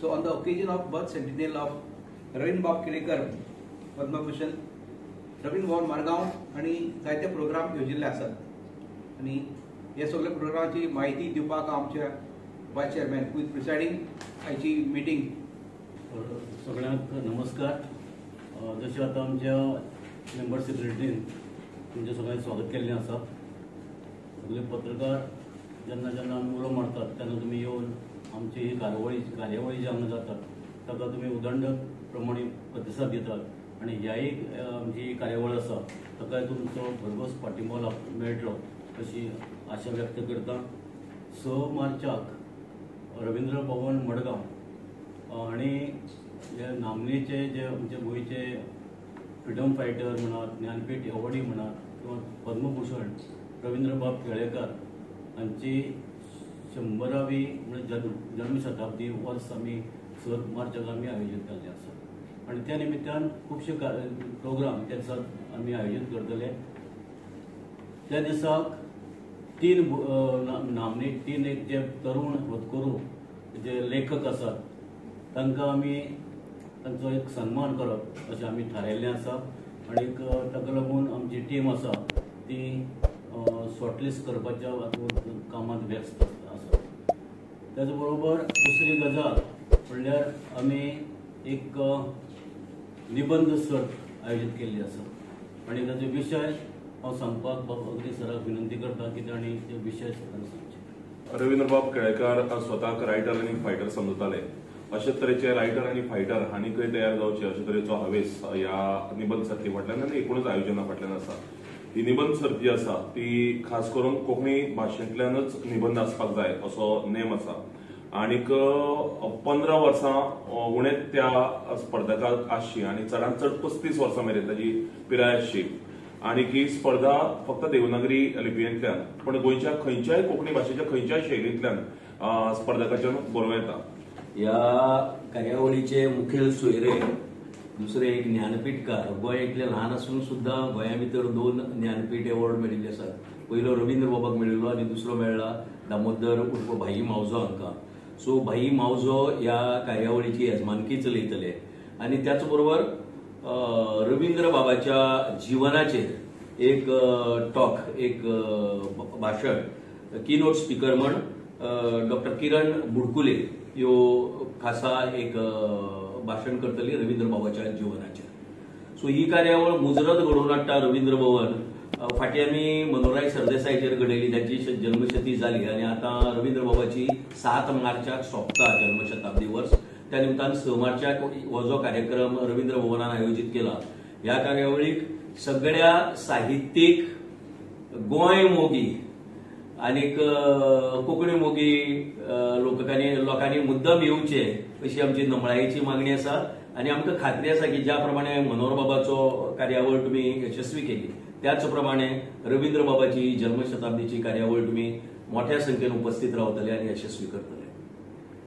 So on the occasion of birth centennial of Ravindra बाब केळेकर पद्मभूषण रवींद्र भवन मारगांव आणि जायते प्रोग्राम येवजिल्ले आसात आणि हे सगळे प्रोग्रामाची माहिती दिवपाक आमच्या वायस चेअरमॅन विथ प्रिसायडिंग आयची मिटींग. सगळ्यांक नमस्कार. जशें आतां आमच्या मेंबर सेक्रेटरीन तुमचें सगळ्यांक स्वागत केल्लें आसा. सगळे पत्रकार जेन्ना जेन्ना आमी उलो मारतात तेन्ना तुमी येवन आमची ही कार्यावळी जेन्ना जातात ताका तुमी उदंड प्रमाणे प्रतिसाद दितात आनी ह्याय आमची ही कार्यावळ आसा ताकाय तुमचो भरघोस पाठिंबो मेळटलो अशी आशा व्यक्त करता. 6 मार्चाक रवींद्र भवन मडगांव आणि जे नामनेचे जे आमचे गोंयचे फ्रिडम फायटर म्हणात, ज्ञानपीठ एवॉर्डी म्हणात किंवा पद्मभूषण रवींद्र बाब केळेकर हांची 100वी म्हणजे जन्मशताब्दी वर्स आमी 7 मार्चाक आमी आयोजीत केल्ले आसा आणि त्या निमित्तान खुबशे प्रोग्राम त्या दिसाक आमी आयोजीत करतले. त्या दिसाक 3 नामने 3 एक जे तरुण होतकरू जे लेखक आसात तांकां आमी तांचो एक सन्मान करप अशें आमी थारायल्लें आसा आनी ताका लागून आमची टीम आसा ती शॉर्टलिस्ट करपाच्या कामांत व्यस्त आसा. त्याच बरोबर दुसरी गजाल म्हणल्यार आमी एक निबंध सर्त आयोजीत केल्ली आसा आनी ताचो विशय हांव सांगपाक अगदी सराक विनंती करता की तांणी ते विशय सांगचे. रवींद्र बाब केळेकर स्वताक रायटर आनी फायटर समजताले. अशेच तरेचे रायटर आनी फायटर आनीकय तयार जावचे अशे तरेचो हावेस ह्या निबंध सर्ती फाटल्यान आनी एकूणच आयोजना फाटल्यान आसा. ही निबंध सर्त जी आसा ती खास करून कोंकणी भाशेंतल्यानच निबंध आसपाक जाय असो नेम आसा आनीक 15 वर्सां उणेच त्या स्पर्धकाक आसची आनी चडांत चड 35 वर्सां मेरेन ताची पिराय आसची आनी ही स्पर्धा फक्त देवनागरी लिपयेंतल्यान पण गोंयच्या खंयच्याय कोंकणी भाशेच्या खंयच्याय शैलींतल्यान स्पर्धकाच्यान बरोवं येता. ह्या कार्यावळीचे मुखेल सोयरे दुसरे एक ज्ञानपीठकार. गोंय इतलें ल्हान आसून सुद्धा गोंया भितर 2 ज्ञानपीठ एवॉर्ड मेळिल्ले आसात. पयलो रवींद्र बाबाक मेळिल्लो आनी दुसरो मेळ्ळा दामोदर उर्फ भाई मावजो हांकां. सो भाई मावजो ह्या कार्यावळीची येजमानकी चलयतले आनी त्याच बरोबर रवींद्र बाबाच्या जिवनाचेर एक टॉक एक भाशण कीनोट स्पीकर म्हण डॉक्टर किरण बुडकुले ह्यो खासा एक भाशण करतली रवींद्र बाबाच्या जिवनाचेर. सो ही कार्यावळ मुजरत घडोवन हाडटा रवींद्र भवन. फाटीं आमी मनोहरराय सरदेसायचेर घडयली, ताची जन्मशती जाली आनी आतां रवींद्र बाबाची 7 मार्चाक सोंपता जन्मशताब्दी वर्स. त्या निमतान 6 मार्चाक हो जो कार्यक्रम रवींद्र भवनान आयोजीत केला. ह्या कार्यावळीक सगळ्या साहित्यीक गोंय मोगी आनीक कोंकणी मोगी लोकांनी मुद्दम येवचे अशी आमची नमळायेची मागणी आसा आनी आमकां खात्री आसा की ज्या प्रमाणे मनोहर बाबाचो कार्यावळ तुमी यशस्वी केली त्याच प्रमाणे रवींद्र बाबाची जन्मशताब्दीची कार्यावळ तुमी मोठ्या संख्येन उपस्थित रावतले आनी यशस्वी करतले.